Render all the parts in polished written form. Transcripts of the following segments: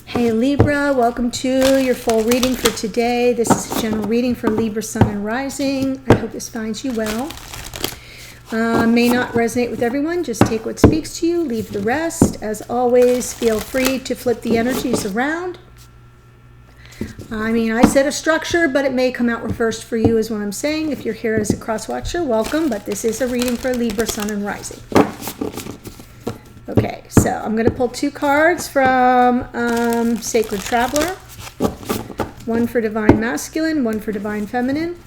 Hey Libra, welcome to your full reading for today. This is a general reading for Libra, Sun, and Rising. I hope this finds you well. May not resonate with everyone. Just take what speaks to you, leave the rest. As always, feel free to flip the energies around. I said a structure, but it may come out reversed for you is what I'm saying. If you're here as a cross-watcher, welcome, but this is a reading for Libra, Sun, and Rising. Okay, so I'm going to pull two cards from Sacred Traveler. One for Divine Masculine, one for Divine Feminine.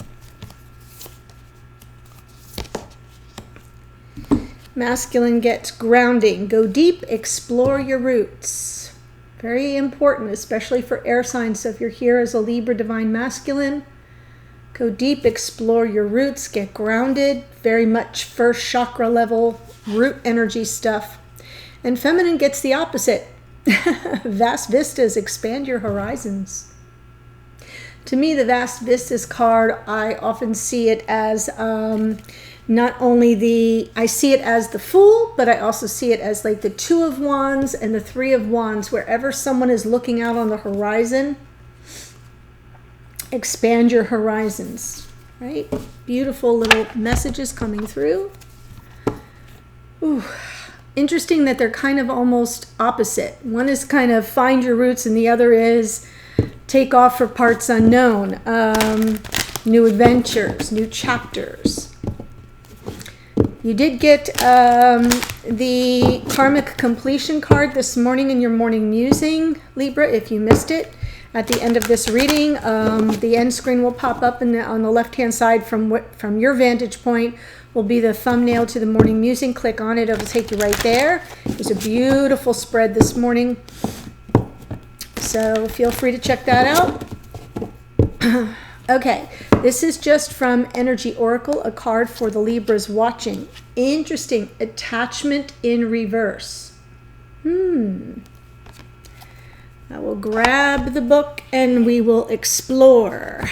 Masculine gets grounding. Go deep, explore your roots. Very important, especially for air signs. So if you're here as a Libra Divine Masculine, go deep, explore your roots, get grounded. Very much first chakra level, root energy stuff. And Feminine gets the opposite. Vast vistas, expand your horizons. To me, the Vast Vistas card, I often see it as not only I see it as the Fool, but I also see it as like the Two of Wands and the Three of Wands. Wherever someone is looking out on the horizon, expand your horizons, right? Beautiful little messages coming through. Ooh. Interesting that they're kind of almost opposite. One is kind of find your roots and the other is take off for parts unknown. New adventures, new chapters. You did get the Karmic completion card this morning in your morning musing, Libra, if you missed it. At the end of this reading, the end screen will pop up on the left-hand side from your vantage point will be the thumbnail to the morning musing. Click on it, it'll take you right there. It was a beautiful spread this morning, so feel free to check that out. Okay, this is just from Energy Oracle, a card for the Libras watching. Interesting, attachment in reverse. I will grab the book and we will explore.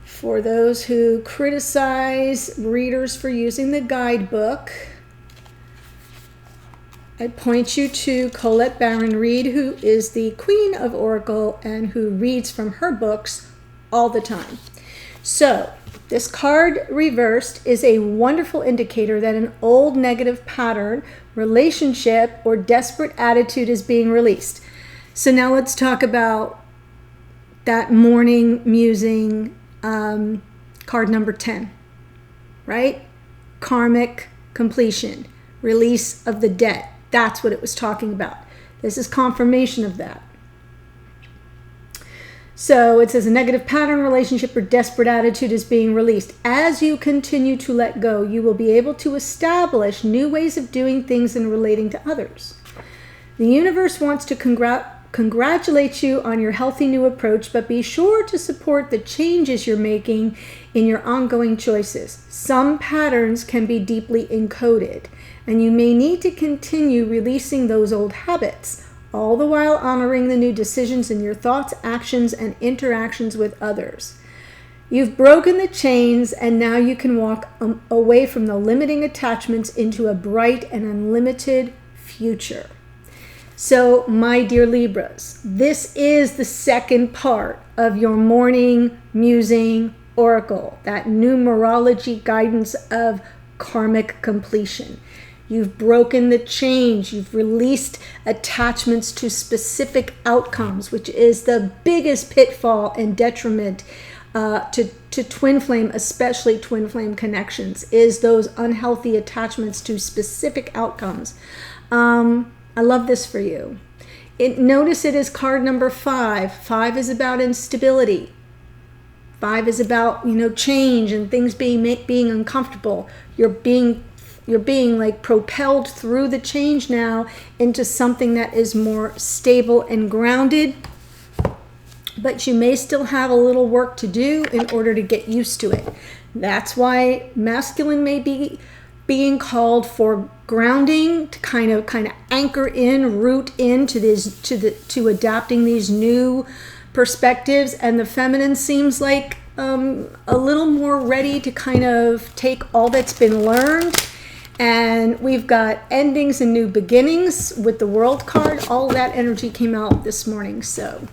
For those who criticize readers for using the guidebook, I point you to Colette Baron Reid, who is the Queen of Oracle and who reads from her books all the time. So, this card reversed is a wonderful indicator that an old negative pattern, relationship, or desperate attitude is being released. So now let's talk about that morning musing card number 10, right? Karmic completion, release of the debt. That's what it was talking about. This is confirmation of that. So it says a negative pattern, relationship, or desperate attitude is being released. As you continue to let go, you will be able to establish new ways of doing things and relating to others. The universe wants to congratulate you on your healthy new approach, but be sure to support the changes you're making in your ongoing choices. Some patterns can be deeply encoded, and you may need to continue releasing those old habits, all the while honoring the new decisions in your thoughts, actions, and interactions with others. You've broken the chains, and now you can walk away from the limiting attachments into a bright and unlimited future. So, my dear Libras, this is the second part of your morning musing oracle, that numerology guidance of karmic completion. You've broken the chains. You've released attachments to specific outcomes, which is the biggest pitfall and detriment to twin flame, especially twin flame connections, is those unhealthy attachments to specific outcomes. I love this for you. Notice it is card number 5. 5 is about instability. 5 is about, change and things being uncomfortable. You're being like propelled through the change now into something that is more stable and grounded, but you may still have a little work to do in order to get used to it. That's why masculine may be being called for grounding, to kind of anchor in, root into this, to adapting these new perspectives, and the feminine seems like a little more ready to kind of take all that's been learned And we've got endings and new beginnings with the World card. All that energy came out this morning. So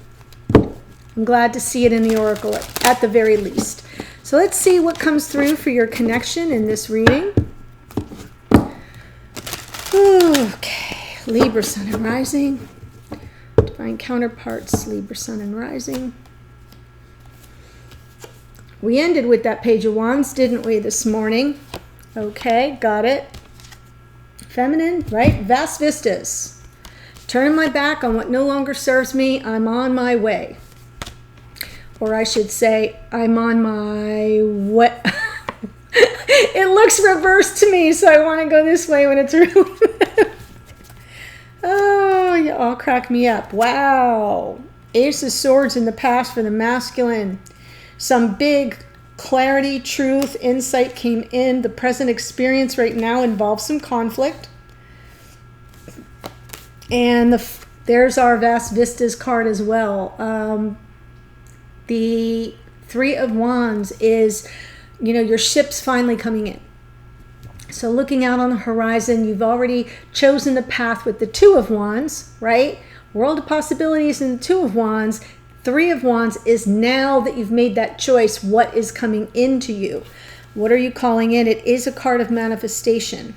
I'm glad to see it in the Oracle at the very least. So let's see what comes through for your connection in this reading. Okay, Libra, Sun and Rising. Divine counterparts, Libra, Sun and Rising. We ended with that Page of Wands, didn't we, this morning? Okay, got it. Feminine, right? Vast vistas. Turning my back on what no longer serves me. I'm on my way. Or I should say, I'm on my way. It looks reversed to me, so I want to go this way when it's really... Oh, you all crack me up. Wow. Ace of Swords in the past for the masculine. Some big clarity, truth, insight came in. The present experience right now involves some conflict. And there's our Vast Vistas card as well. The Three of Wands is, your ship's finally coming in. So looking out on the horizon, you've already chosen the path with the Two of Wands, right? World of possibilities and the Two of Wands. Three of Wands is now that you've made that choice, what is coming into you? What are you calling in? It is a card of manifestation.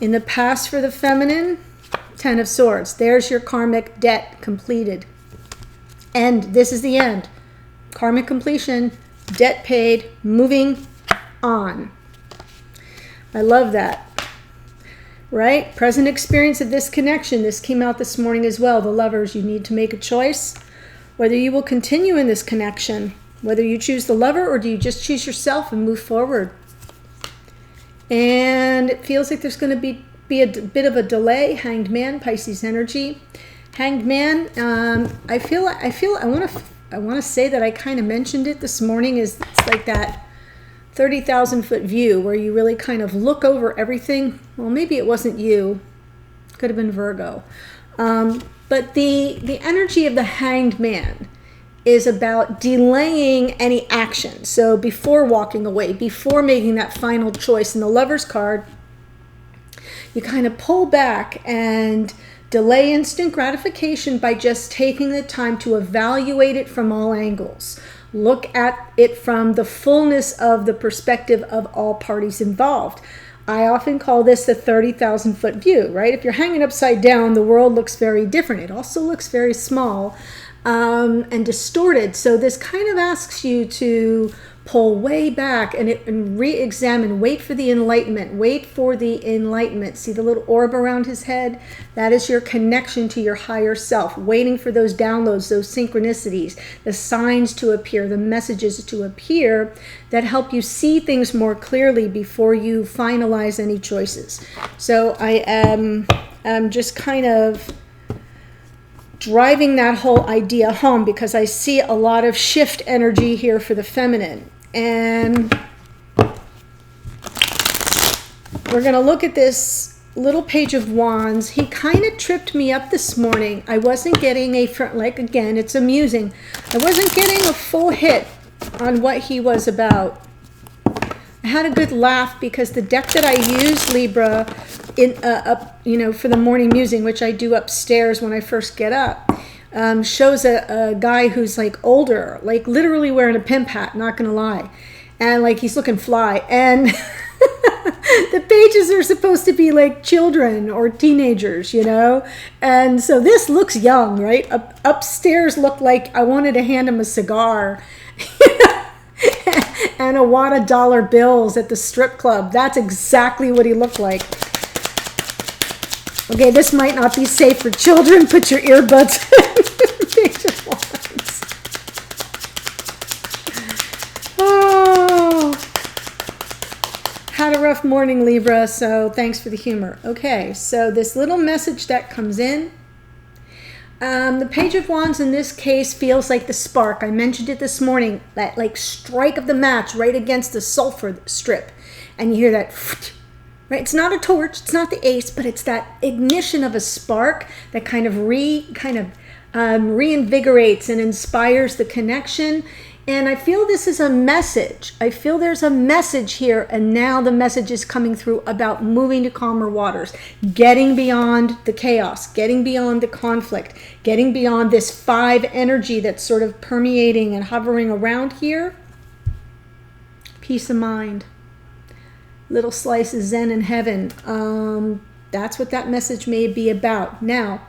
In the past for the feminine, Ten of Swords. There's your karmic debt completed. And this is the end. Karmic completion, debt paid, moving on. I love that. Right? Present experience of this connection. This came out this morning as well. The lovers, you need to make a choice whether you will continue in this connection, whether you choose the lover or do you just choose yourself and move forward. And it feels like there's going to be a bit of a delay. Hanged Man, Pisces energy. Hanged Man, I want to say that I kind of mentioned it this morning. It's like that 30,000 foot view where you really kind of look over everything. Well, maybe it wasn't you. Could have been Virgo. But the energy of the Hanged Man is about delaying any action. So before walking away, before making that final choice in the Lover's card, you kind of pull back and delay instant gratification by just taking the time to evaluate it from all angles. Look at it from the fullness of the perspective of all parties involved. I often call this the 30,000 foot view, right? If you're hanging upside down, the world looks very different. It also looks very small and distorted. So this kind of asks you to pull way back and re-examine. Wait for the enlightenment. Wait for the enlightenment. See the little orb around his head? That is your connection to your higher self. Waiting for those downloads, those synchronicities, the signs to appear, the messages to appear that help you see things more clearly before you finalize any choices. So I am just kind of driving that whole idea home because I see a lot of shift energy here for the feminine. And we're going to look at this little Page of Wands. He kind of tripped me up this morning. I wasn't getting again, it's amusing. I wasn't getting a full hit on what he was about. I had a good laugh because the deck that I use, Libra, for the morning musing, which I do upstairs when I first get up, shows a guy who's like older, like literally wearing a pimp hat, not gonna lie, and like he's looking fly, and the pages are supposed to be like children or teenagers, and so this looks young, right? Upstairs looked like I wanted to hand him a cigar and a wad of dollar bills at the strip club. That's exactly what he looked like. Okay, this might not be safe for children. Put your earbuds in. Page of Wands. Oh, had a rough morning, Libra, so thanks for the humor. Okay, so this little message that comes in. The Page of Wands in this case feels like the spark. I mentioned it this morning, that like strike of the match right against the sulfur strip. And you hear that, right? It's not a torch, it's not the ace, but it's that ignition of a spark that kind of reinvigorates and inspires the connection. And I feel this is a message. I feel there's a message here, and now the message is coming through about moving to calmer waters, getting beyond the chaos, getting beyond the conflict, getting beyond this 5 energy that's sort of permeating and hovering around here. Peace of mind. Little slice of Zen in heaven. That's what that message may be about. Now,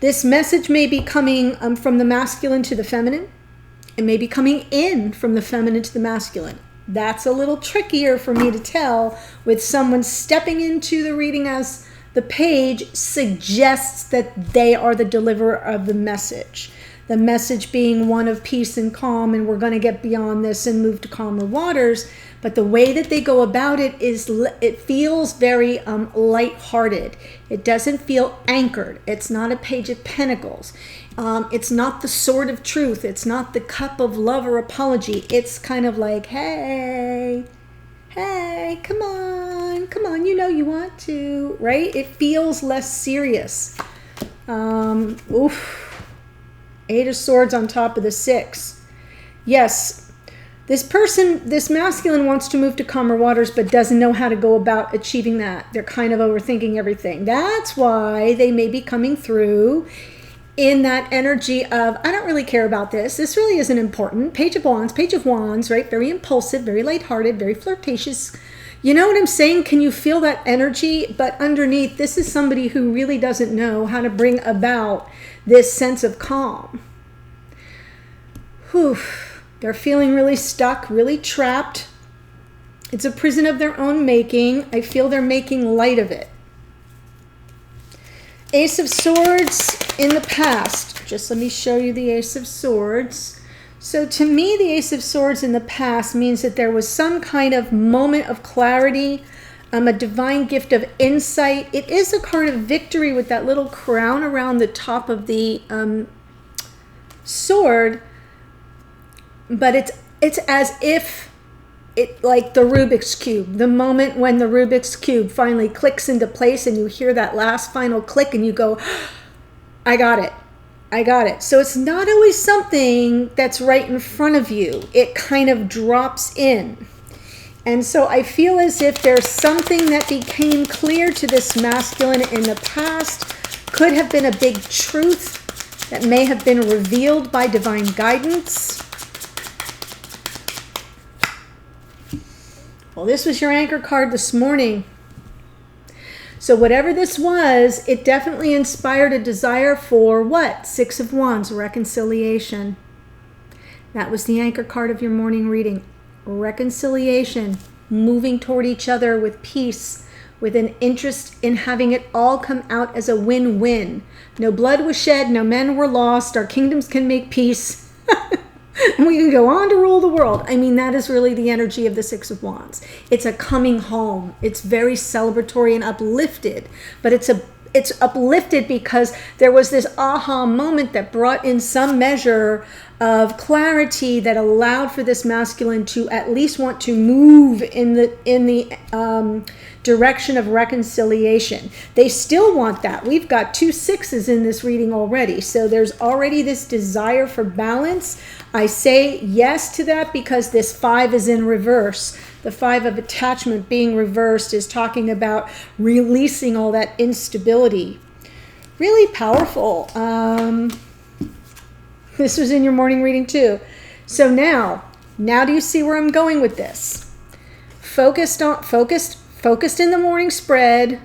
this message may be coming from the masculine to the feminine. It may be coming in from the feminine to the masculine. That's a little trickier for me to tell with someone stepping into the reading as the page suggests that they are the deliverer of the message. The message being one of peace and calm, and we're going to get beyond this and move to calmer waters. But the way that they go about it is, it feels very lighthearted. It doesn't feel anchored. It's not a page of pentacles. It's not the sword of truth. It's not the cup of love or apology. It's kind of like, hey, come on, you know you want to, right? It feels less serious. Eight of Swords on top of the 6. Yes, this masculine wants to move to calmer waters, but doesn't know how to go about achieving that. They're kind of overthinking everything. That's why they may be coming through in that energy of, I don't really care about this. This really isn't important. Page of Wands, right? Very impulsive, very lighthearted, very flirtatious. You know what I'm saying? Can you feel that energy? But underneath, this is somebody who really doesn't know how to bring about this sense of calm. Whew. They're feeling really stuck, really trapped. It's a prison of their own making. I feel they're making light of it. Ace of Swords in the past. Just let me show you the Ace of Swords. So to me, the Ace of Swords in the past means that there was some kind of moment of clarity, a divine gift of insight. It is a card of victory with that little crown around the top of the sword, but it's as if it, like the Rubik's Cube, the moment when the Rubik's Cube finally clicks into place and you hear that last final click and you go, I got it. So it's not always something that's right in front of you. It kind of drops in. And so I feel as if there's something that became clear to this masculine in the past, could have been a big truth that may have been revealed by divine guidance. Well, this was your anchor card this morning. So whatever this was, it definitely inspired a desire for what? 6 of Wands, reconciliation. That was the anchor card of your morning reading. Reconciliation, moving toward each other with peace, with an interest in having it all come out as a win-win. No blood was shed, no men were lost, our kingdoms can make peace. And we can go on to rule the world. I mean, that is really the energy of the 6 of Wands. It's a coming home. It's very celebratory and uplifted, but it's uplifted because there was this aha moment that brought in some measure of clarity that allowed for this masculine to at least want to move in the direction of reconciliation. They still want that. We've got 2 6s in this reading already, so there's already this desire for balance. I say yes to that because this 5 is in reverse. The 5 of attachment being reversed is talking about releasing all that instability. Really powerful. This was in your morning reading too. So now do you see where I'm going with this? Focused in the morning spread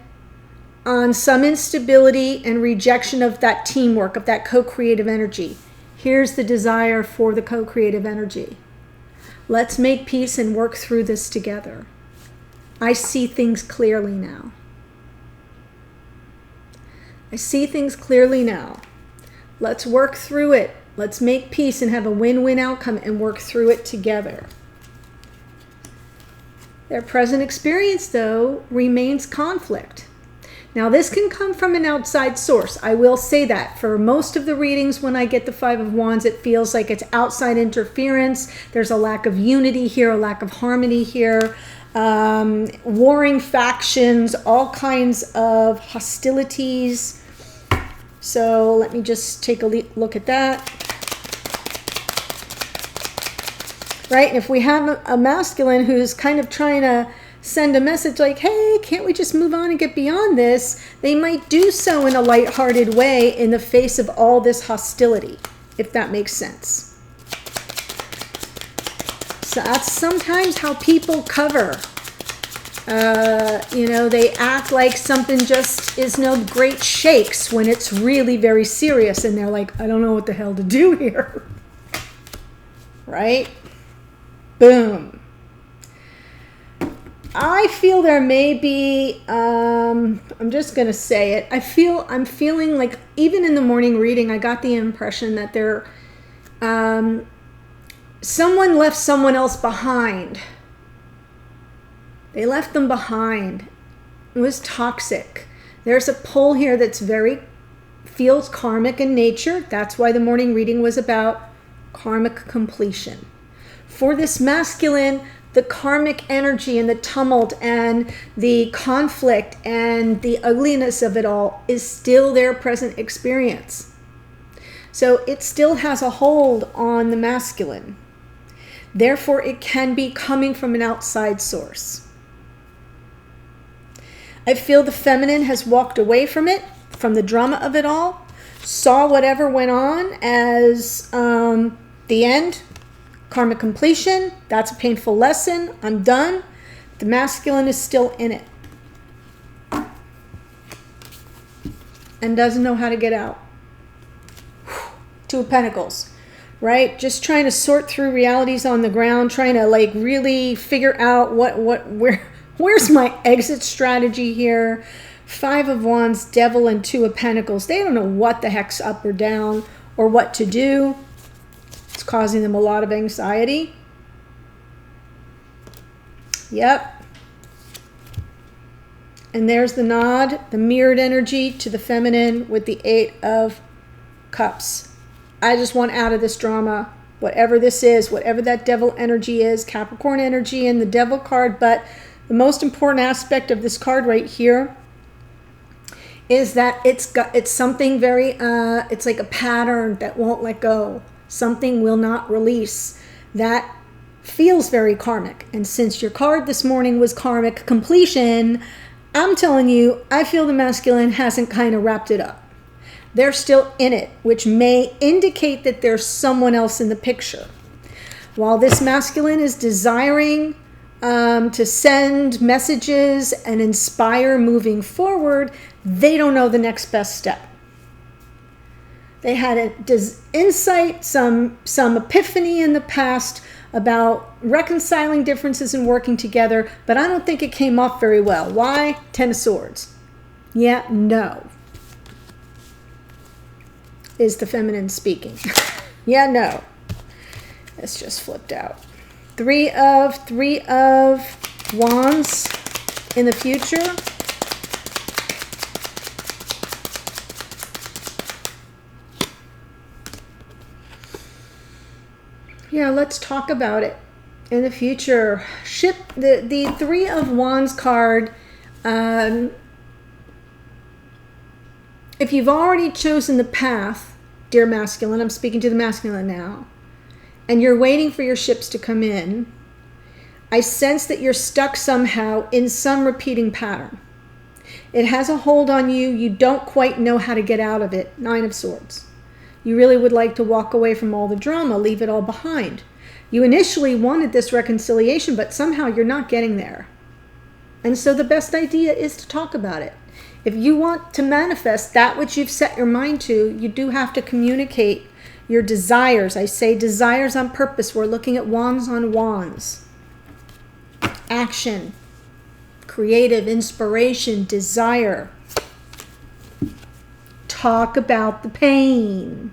on some instability and rejection of that teamwork, of that co-creative energy. Here's the desire for the co-creative energy. Let's make peace and work through this together. I see things clearly now. Let's work through it. Let's make peace and have a win-win outcome and work through it together. Their present experience, though, remains conflict. Now, this can come from an outside source. I will say that. For most of the readings, when I get the 5 of Wands, it feels like it's outside interference. There's a lack of unity here, a lack of harmony here. Warring factions, all kinds of hostilities. So let me just take a look at that. right? And if we have a masculine who's kind of trying to send a message like, hey, can't we just move on and get beyond this? They might do so in a lighthearted way in the face of all this hostility, if that makes sense. So that's sometimes how people cover. You know, they act like something just is no great shakes when it's really very serious, and they're like, I don't know what the hell to do here. Right? Boom. I feel there may be, I'm just going to say it. I'm feeling like even in the morning reading, I got the impression that someone left someone else behind. They left them behind. It was toxic. There's a pull here that's feels karmic in nature. That's why the morning reading was about karmic completion. For this masculine, the karmic energy and the tumult and the conflict and the ugliness of it all is still their present experience. So it still has a hold on the masculine. Therefore, it can be coming from an outside source. I feel the feminine has walked away from it, from the drama of it all, saw whatever went on as the end. Karmic completion, that's a painful lesson. I'm done. The masculine is still in it. And doesn't know how to get out. Two of Pentacles, right? Just trying to sort through realities on the ground, trying to like really figure out where's my exit strategy here. Five of Wands, Devil, and Two of Pentacles. They don't know what the heck's up or down or what to do. It's causing them a lot of anxiety. Yep. And there's the nod, the mirrored energy to the feminine with the Eight of Cups. I just want out of this drama, whatever this is, whatever that devil energy is, Capricorn energy and the devil card. But the most important aspect of this card right here is that it's something very, it's like a pattern that won't let go. Something will not release. That feels very karmic. And since your card this morning was karmic completion, I'm telling you, I feel the masculine hasn't kind of wrapped it up. They're still in it, which may indicate that there's someone else in the picture. While this masculine is desiring to send messages and inspire moving forward, they don't know the next best step. They had an insight, some epiphany in the past about reconciling differences and working together, but I don't think it came off very well. Why? Ten of Swords. Yeah, no. Is the feminine speaking. Yeah, no. It's just flipped out. Three of Wands in the future. Yeah, let's talk about it. In the future, the Three of Wands card. If you've already chosen the path, dear masculine, I'm speaking to the masculine now, and you're waiting for your ships to come in, I sense that you're stuck somehow in some repeating pattern. It has a hold on you. You don't quite know how to get out of it. Nine of Swords. You really would like to walk away from all the drama, leave it all behind. You initially wanted this reconciliation, but somehow you're not getting there. And so the best idea is to talk about it. If you want to manifest that which you've set your mind to, you do have to communicate your desires. I say desires on purpose. We're looking at wands on wands. Action, creative, inspiration, desire. Talk about the pain.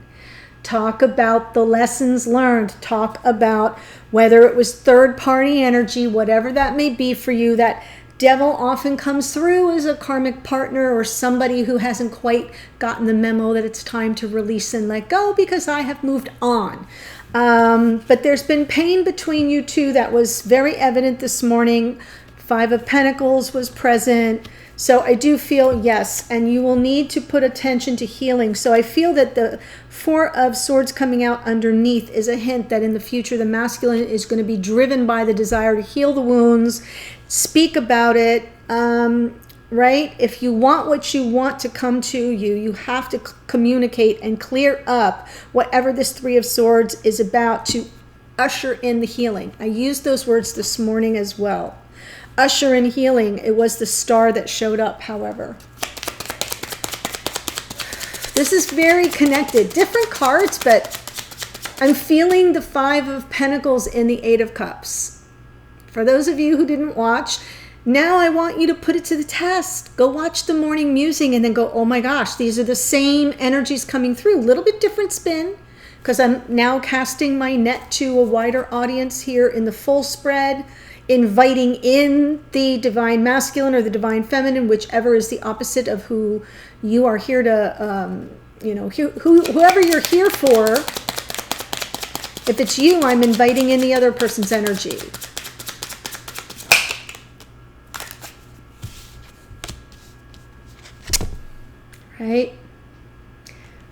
Talk about the lessons learned. Talk about whether it was third-party energy, whatever that may be for you. That devil often comes through as a karmic partner or somebody who hasn't quite gotten the memo that it's time to release and let go because I have moved on. But there's been pain between you two that was very evident this morning. Five of Pentacles was present. So I do feel, yes, and you will need to put attention to healing. So I feel that the Four of Swords coming out underneath is a hint that in the future the masculine is going to be driven by the desire to heal the wounds, speak about it, right? If you want what you want to come to you, you have to communicate and clear up whatever this Three of Swords is about to usher in the healing. I used those words this morning as well. Usher in healing. It was the star that showed up, however. This is very connected. Different cards, but I'm feeling the Five of Pentacles in the Eight of Cups. For those of you who didn't watch, now I want you to put it to the test. Go watch the morning musing and then go, oh my gosh, these are the same energies coming through. A little bit different spin, because I'm now casting my net to a wider audience here in the full spread, inviting in the divine masculine or the divine feminine, whichever is the opposite of who you are here to, whoever you're here for. If it's you, I'm inviting in the other person's energy. Right?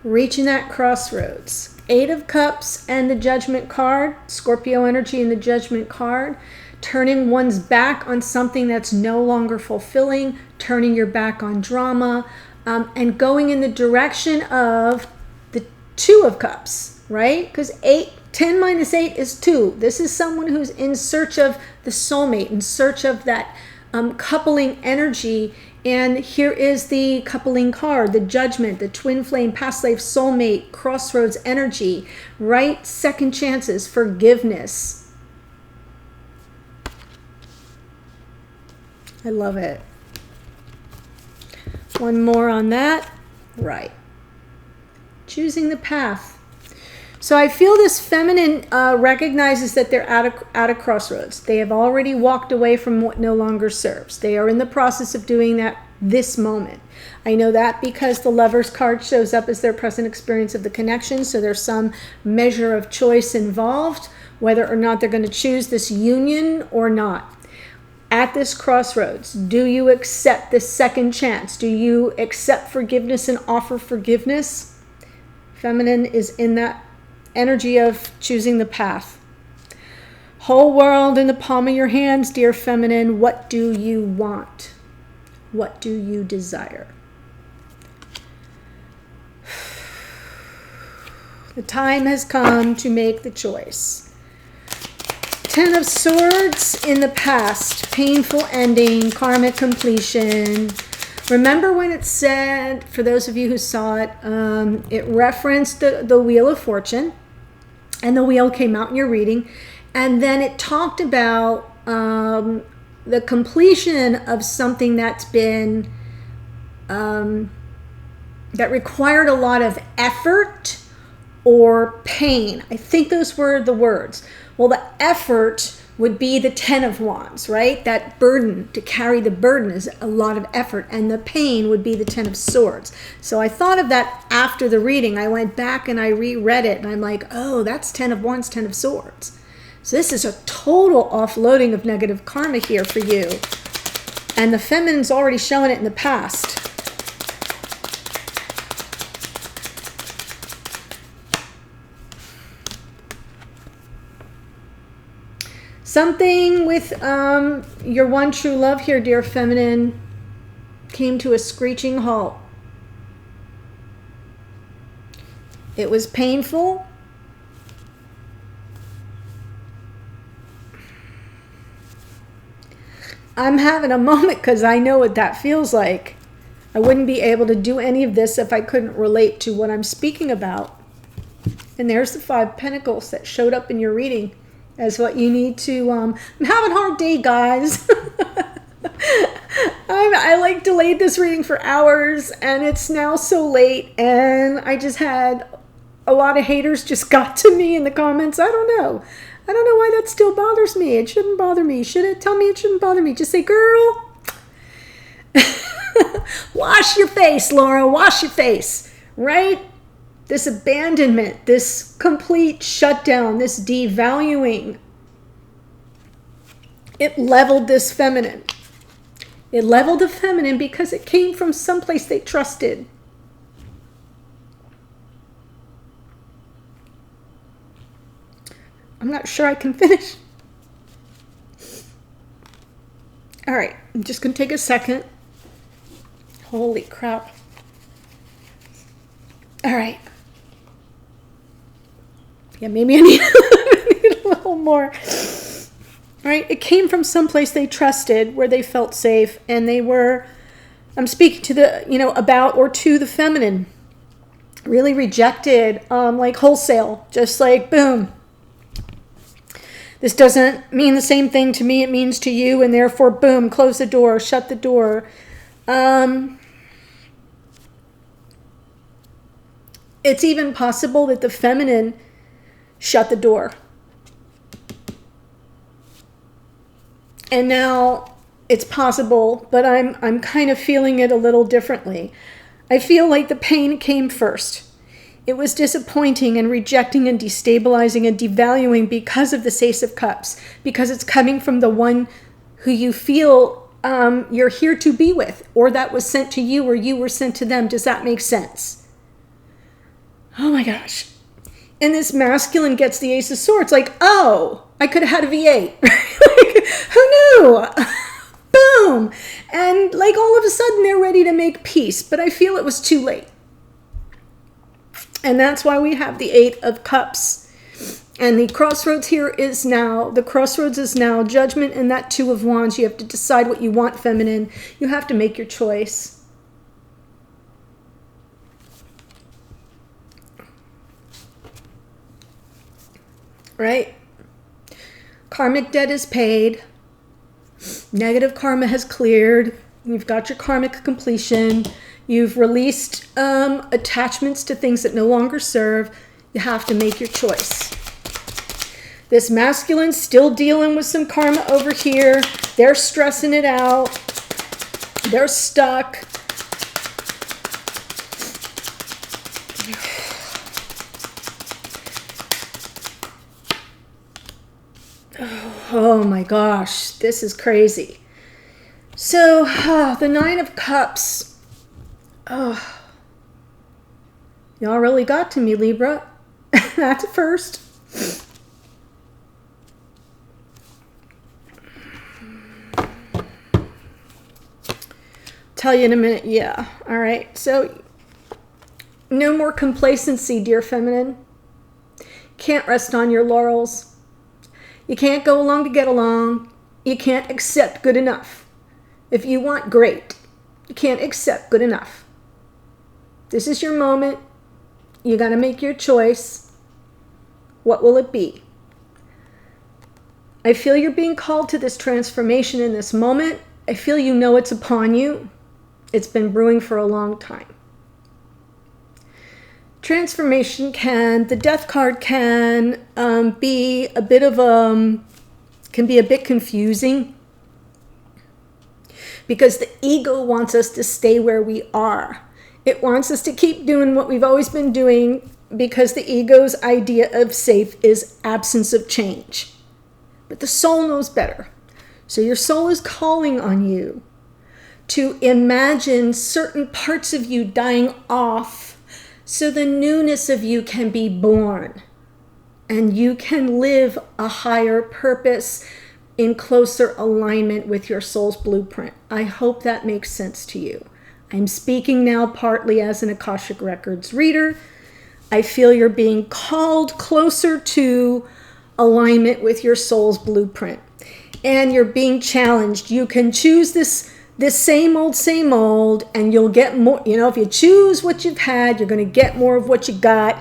Reaching that crossroads. Eight of Cups and the Judgment card, Scorpio energy and the Judgment card, turning one's back on something that's no longer fulfilling, turning your back on drama, and going in the direction of the Two of Cups, right? Because 10 minus 8 is 2. This is someone who's in search of the soulmate, in search of that coupling energy. And here is the coupling card, the Judgment, the twin flame, past life, soulmate, crossroads energy, right? Second chances, forgiveness. I love it. One more on that. Right. Choosing the path. So I feel this feminine recognizes that they're at a crossroads. They have already walked away from what no longer serves. They are in the process of doing that this moment. I know that because the Lovers card shows up as their present experience of the connection. So there's some measure of choice involved, whether or not they're going to choose this union or not. At this crossroads, do you accept this second chance? Do you accept forgiveness and offer forgiveness? Feminine is in that energy of choosing the path. Whole world in the palm of your hands, dear feminine. What do you want? What do you desire? The time has come to make the choice. Ten of Swords in the past, painful ending, karmic completion. Remember when it said, for those of you who saw it, it referenced the Wheel of Fortune, and the wheel came out in your reading, and then it talked about the completion of something that's been, that required a lot of effort or pain. I think those were the words. Well, the effort would be the Ten of Wands, right? That burden, to carry the burden is a lot of effort, and the pain would be the Ten of Swords. So I thought of that after the reading. I went back and I reread it, and I'm like, oh, that's Ten of Wands, Ten of Swords. So this is a total offloading of negative karma here for you. And the feminine's already shown it in the past. Something with your one true love here, dear feminine, came to a screeching halt. It was painful. I'm having a moment because I know what that feels like. I wouldn't be able to do any of this if I couldn't relate to what I'm speaking about. And there's the Five Pentacles that showed up in your reading as what you need to, I'm having a hard day, guys. I like delayed this reading for hours, and it's now so late, and I just had a lot of haters just got to me in the comments. I don't know why that still bothers me. It shouldn't bother me. Should it? Tell me it shouldn't bother me. Just say, girl, wash your face, Laura, wash your face, right? This abandonment, this complete shutdown, this devaluing, it leveled this feminine. It leveled the feminine because it came from someplace they trusted. I'm not sure I can finish. All right, I'm just going to take a second. Holy crap. All right. Yeah, maybe I need a little more. All right, it came from someplace they trusted, where they felt safe, and they were, I'm speaking to the, about or to the feminine, really rejected, like wholesale, just like boom. This doesn't mean the same thing to me it means to you, and therefore, boom, close the door, shut the door. It's even possible that the feminine shut the door. And now it's possible, but I'm kind of feeling it a little differently. I feel like the pain came first. It was disappointing and rejecting and destabilizing and devaluing because of the Ace of Cups, because it's coming from the one who you feel you're here to be with, or that was sent to you, or you were sent to them. Does that make sense? Oh my gosh. And this masculine gets the Ace of Swords, like, oh, I could have had a V8. Like, who knew? Boom. And like all of a sudden they're ready to make peace, but I feel it was too late. And that's why we have the 8 of Cups. And the crossroads here is now, judgment, and that 2 of Wands. You have to decide what you want, feminine. You have to make your choice. Right? Karmic debt is paid. Negative karma has cleared. You've got your karmic completion. You've released attachments to things that no longer serve. You have to make your choice. This masculine's still dealing with some karma over here. They're stressing it out. They're stuck. Oh my gosh, this is crazy. So, the 9 of Cups. Oh, y'all really got to me, Libra. That's a first. Tell you in a minute. Yeah. All right. So, no more complacency, dear feminine. Can't rest on your laurels. You can't go along to get along. You can't accept good enough. If you want great, you can't accept good enough. This is your moment. You got to make your choice. What will it be? I feel you're being called to this transformation in this moment. I feel you know it's upon you. It's been brewing for a long time. Transformation the death card can be a bit confusing, because the ego wants us to stay where we are. It wants us to keep doing what we've always been doing, because the ego's idea of safe is absence of change. But the soul knows better. So your soul is calling on you to imagine certain parts of you dying off, so the newness of you can be born, and you can live a higher purpose in closer alignment with your soul's blueprint. I hope that makes sense to you. I'm speaking now partly as an Akashic Records reader. I feel you're being called closer to alignment with your soul's blueprint, and you're being challenged. You can choose this same old, and you'll get more. If you choose what you've had, you're going to get more of what you got.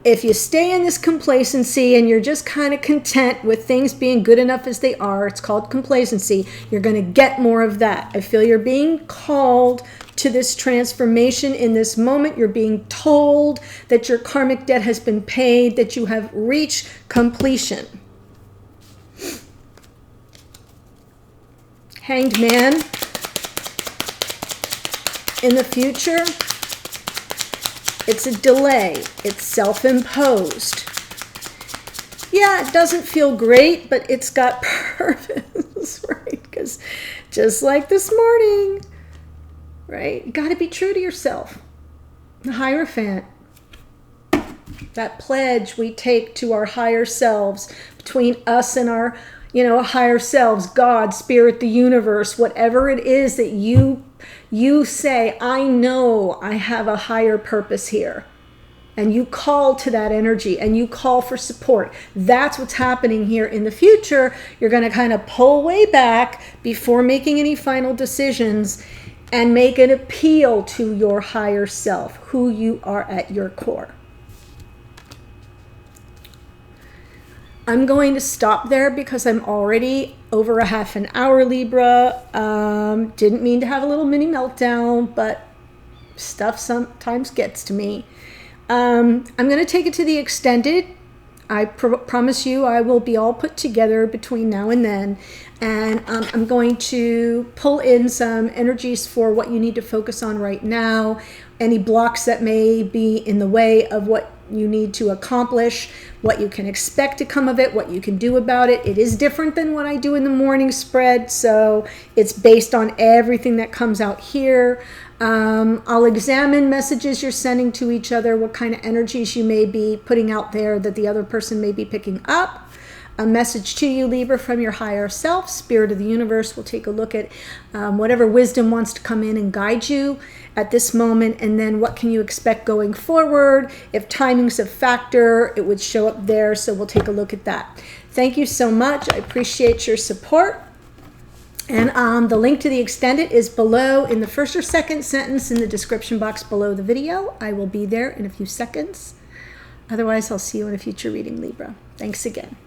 If you stay in this complacency and you're just kind of content with things being good enough as they are, it's called complacency, you're going to get more of that. I feel you're being called to this transformation in this moment. You're being told that your karmic debt has been paid, that you have reached completion. Hanged Man. In the future, it's a delay. It's self-imposed. Yeah, it doesn't feel great, but it's got purpose, right? Because Just like this morning, right? You got to be true to yourself. The Hierophant, that pledge we take to our higher selves, between us and our, higher selves, God, Spirit, the universe, whatever it is that you say, I know I have a higher purpose here. And you call to that energy and you call for support. That's what's happening here in the future. You're going to kind of pull way back before making any final decisions and make an appeal to your higher self, who you are at your core. I'm going to stop there because I'm already over a half an hour, Libra. Didn't mean to have a little mini meltdown, but stuff sometimes gets to me. I'm going to take it to the extended. I promise you I will be all put together between now and then. And I'm going to pull in some energies for what you need to focus on right now, any blocks that may be in the way of what you need to accomplish, what you can expect to come of it, what you can do about it. It is different than what I do in the morning spread, so it's based on everything that comes out here. I'll examine messages you're sending to each other, what kind of energies you may be putting out there that the other person may be picking up. A message to you, Libra, from your higher self, Spirit of the universe. We'll take a look at whatever wisdom wants to come in and guide you at this moment, and then what can you expect going forward. If timing's a factor, it would show up there, so we'll take a look at that. Thank you so much. I appreciate your support. And the link to the extended is below in the first or second sentence in the description box below the video. I will be there in a few seconds. Otherwise, I'll see you in a future reading, Libra. Thanks again.